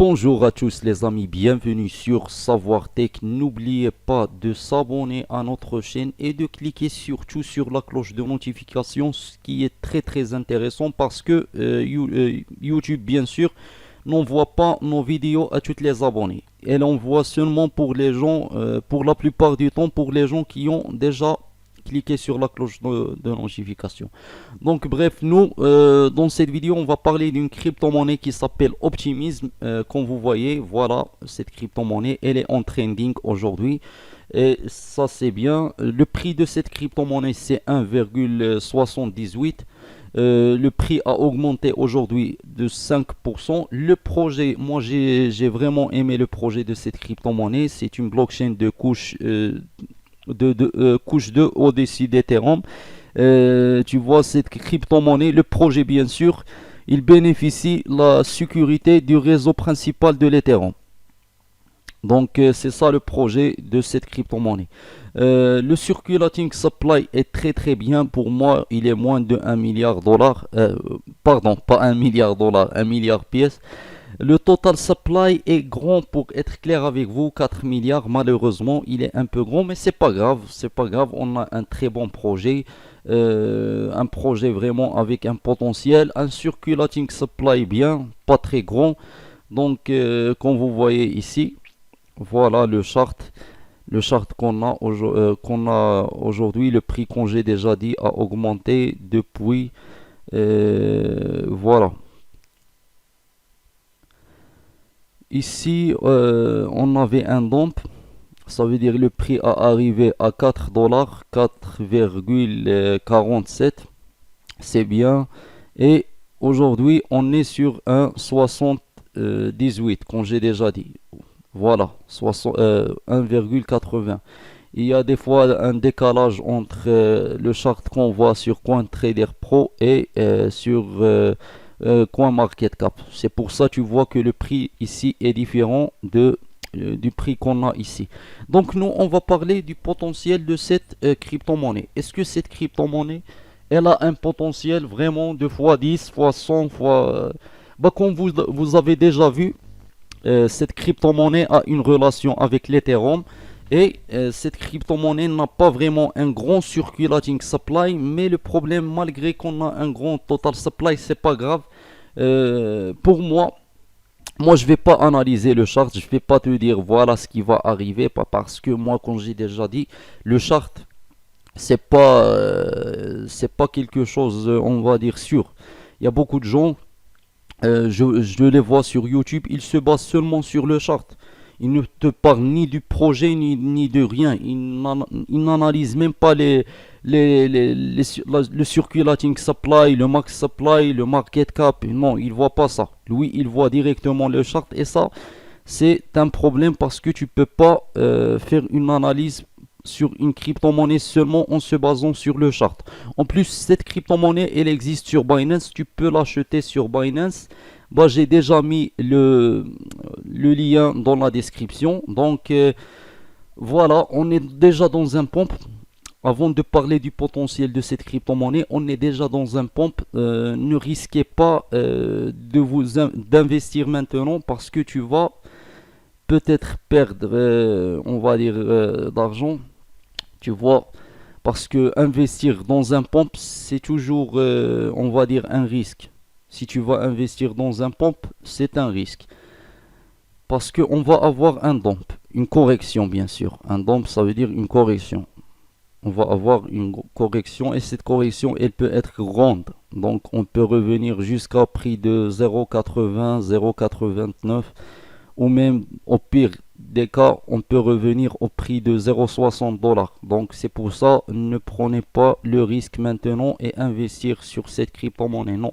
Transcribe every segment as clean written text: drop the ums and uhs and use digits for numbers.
Bonjour à tous les amis, bienvenue sur Savoir Tech. N'oubliez pas de s'abonner à notre chaîne et de cliquer surtout sur la cloche de notification, ce qui est très intéressant parce que YouTube bien sûr n'envoie pas nos vidéos à tous les abonnés. Elle envoie seulement pour les gens, pour la plupart du temps pour les gens qui ont déjà cliqué sur la cloche de notification. Donc bref, nous, dans cette vidéo, on va parler d'une crypto-monnaie qui s'appelle Optimism. Comme vous voyez, voilà, cette crypto-monnaie, elle est en trending aujourd'hui. Et ça, c'est bien. Le prix de cette crypto-monnaie, c'est 1,78. Le prix a augmenté aujourd'hui de 5%. Le projet, moi j'ai vraiment aimé le projet de cette crypto-monnaie. C'est une blockchain de couche 2 au-dessus d'Ethereum. Tu vois cette crypto-monnaie, le projet bien sûr, il bénéficie de la sécurité du réseau principal de l'Ethereum. Donc c'est ça le projet de cette crypto-monnaie. Le circulating supply est très bien pour moi, il est moins de 1 milliard de dollars. Pardon, pas 1 milliard de dollars, 1 milliard pièces. Le total supply est grand pour être clair avec vous, 4 milliards. Malheureusement, il est un peu grand, mais c'est pas grave. On a un très bon projet, un projet vraiment avec un potentiel, un circulating supply bien, pas très grand. Donc, comme vous voyez ici, voilà le chart qu'on a aujourd'hui. Le prix qu'on j'ai déjà dit a augmenté depuis. Voilà. Ici, on avait un dump, ça veut dire le prix a arrivé à 4 dollars, 4,47, c'est bien. Et aujourd'hui, on est sur un 78, comme j'ai déjà dit. Voilà, 1,80. Il y a des fois un décalage entre le chart qu'on voit sur CoinTrader Pro et sur CoinMarketCap. C'est pour ça que tu vois que le prix ici est différent du prix qu'on a ici. Donc nous, on va parler du potentiel de cette crypto-monnaie. Est-ce que cette crypto-monnaie, elle a un potentiel vraiment de fois 10, fois 100, fois... comme vous avez déjà vu, cette crypto-monnaie a une relation avec l'Ethereum. Et cette crypto-monnaie n'a pas vraiment un grand circulating supply, mais le problème, malgré qu'on a un grand total supply, c'est pas grave. Pour moi, je vais pas analyser le chart, je vais pas te dire voilà ce qui va arriver, pas parce que moi, comme j'ai déjà dit, le chart, c'est pas quelque chose, on va dire sûr. Il y a beaucoup de gens, je les vois sur YouTube, ils se basent seulement sur le chart. Ils ne te parlent ni du projet ni de rien. Ils n'analysent même pas le circulating supply, le max supply, le market cap. Non, il ne voit pas ça. Lui, il voit directement le chart. Et ça, c'est un problème parce que tu ne peux pas faire une analyse sur une crypto-monnaie seulement en se basant sur le chart. En plus, cette crypto-monnaie, elle existe sur Binance. Tu peux l'acheter sur Binance. Bah, j'ai déjà mis le lien dans la description. Donc voilà, on est déjà dans un pump. Avant de parler du potentiel de cette crypto-monnaie, on est déjà dans un pump. Ne risquez pas d'investir maintenant parce que tu vas peut-être perdre, on va dire, d'argent. Tu vois, parce que investir dans un pump, c'est toujours, on va dire, un risque. Si tu vas investir dans un pump, c'est un risque. Parce qu'on va avoir un dump, une correction bien sûr. Un dump, ça veut dire une correction. On va avoir une correction et cette correction, elle peut être grande. Donc on peut revenir jusqu'à prix de 0,80, 0,89 ou même au pire des cas, on peut revenir au prix de 0,60 dollars. Donc c'est pour ça, ne prenez pas le risque maintenant et investir sur cette crypto-monnaie. Non,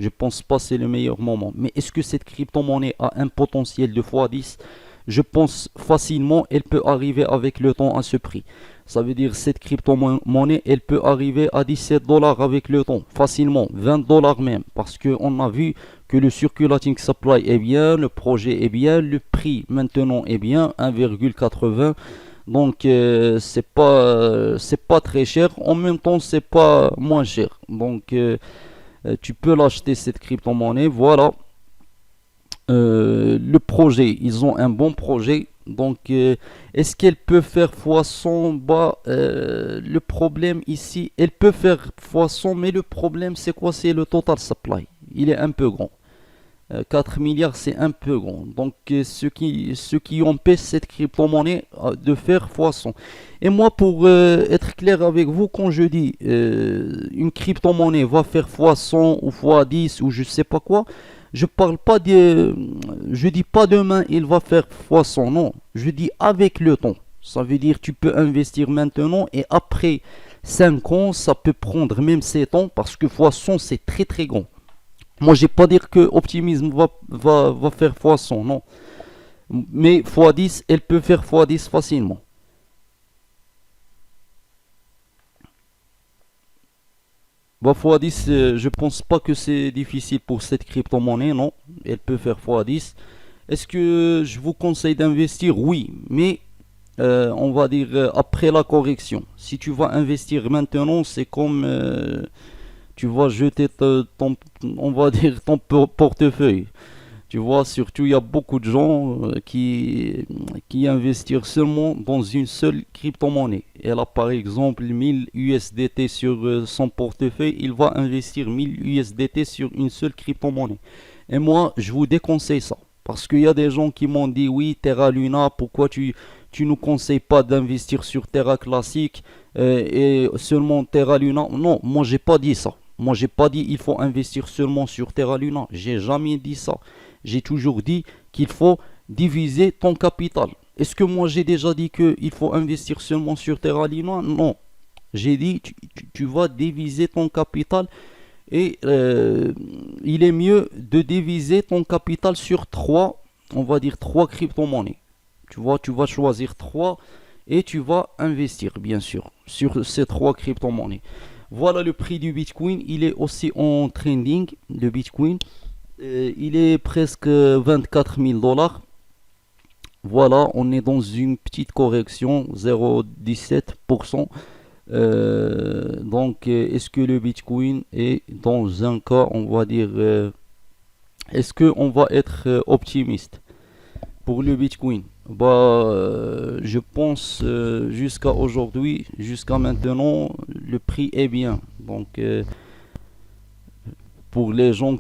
je pense pas que c'est le meilleur moment. Mais est-ce que cette crypto-monnaie a un potentiel de x10? Je pense facilement, elle peut arriver avec le temps à ce prix. Ça veut dire cette crypto-monnaie, elle peut arriver à 17 dollars avec le temps, facilement, 20 dollars même, parce qu'on a vu que le circulating supply est bien, le projet est bien, le prix maintenant est bien, 1,80. Donc c'est pas très cher, en même temps c'est pas moins cher. Donc tu peux l'acheter cette crypto-monnaie, voilà. le projet, ils ont un bon projet. Donc, est-ce qu'elle peut faire x100? Bah, le problème ici, elle peut faire x100, mais le problème, c'est quoi? C'est le total supply. Il est un peu grand. 4 milliards, c'est un peu grand. Donc, ce qui empêche cette crypto-monnaie de faire x100. Et moi, pour être clair avec vous, quand je dis une crypto-monnaie va faire x100 ou x10 ou je sais pas quoi, je parle pas je dis pas demain il va faire x100, non. Je dis avec le temps. Ça veut dire tu peux investir maintenant et après 5 ans, ça peut prendre même 7 ans parce que x100 c'est très très grand. Moi, je vais pas dire que Optimisme va faire x100, non. Mais x10, elle peut faire x10 facilement. Bah, x10, je pense pas que c'est difficile pour cette crypto-monnaie, non. Elle peut faire x10. Est-ce que je vous conseille d'investir? Oui, mais on va dire après la correction. Si tu vas investir maintenant, c'est comme tu vas jeter on va dire ton portefeuille. Tu vois, surtout, il y a beaucoup de gens qui investissent seulement dans une seule crypto-monnaie. Elle a par exemple 1000 USDT sur son portefeuille, il va investir 1000 USDT sur une seule crypto-monnaie. Et moi, je vous déconseille ça. Parce qu'il y a des gens qui m'ont dit, oui, Terra Luna, pourquoi tu nous conseilles pas d'investir sur Terra Classique et seulement Terra Luna? Non, moi, j'ai pas dit ça. Moi, j'ai pas dit il faut investir seulement sur Terra Luna. J'ai jamais dit ça. J'ai toujours dit qu'il faut diviser ton capital. Est-ce que moi j'ai déjà dit qu'il faut investir seulement sur Terra Luna? Non. J'ai dit tu vas diviser ton capital et il est mieux de diviser ton capital sur trois, on va dire trois crypto-monnaies. Tu vois, tu vas choisir trois et tu vas investir bien sûr sur ces trois crypto-monnaies. Voilà le prix du Bitcoin. Il est aussi en trending, le Bitcoin. Il est presque 24 000 dollars. Voilà, on est dans une petite correction, 0,17%. Donc, est-ce que le Bitcoin est dans un cas, on va dire, est-ce qu'on va être optimiste pour le Bitcoin? Bah, je pense jusqu'à aujourd'hui, jusqu'à maintenant, le prix est bien. Donc, pour les gens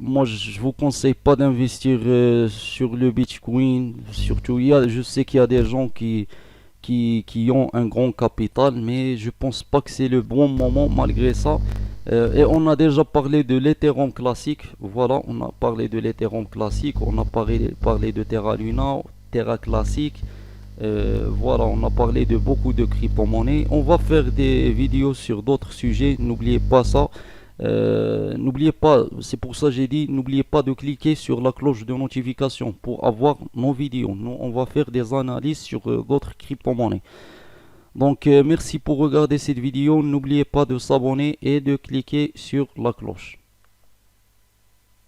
moi je vous conseille pas d'investir sur le Bitcoin. Surtout, je sais qu'il y a des gens qui ont un grand capital, mais je pense pas que c'est le bon moment malgré ça. Et on a déjà parlé de l'Ethereum classique. Voilà, on a parlé de l'Ethereum classique, on a parlé de Terra Luna, Terra classique. Voilà, on a parlé de beaucoup de crypto-monnaies. On va faire des vidéos sur d'autres sujets, n'oubliez pas ça. N'oubliez pas, c'est pour ça que j'ai dit, n'oubliez pas de cliquer sur la cloche de notification pour avoir nos vidéos. Nous, on va faire des analyses sur d'autres crypto-monnaies. Donc, merci pour regarder cette vidéo. N'oubliez pas de s'abonner et de cliquer sur la cloche.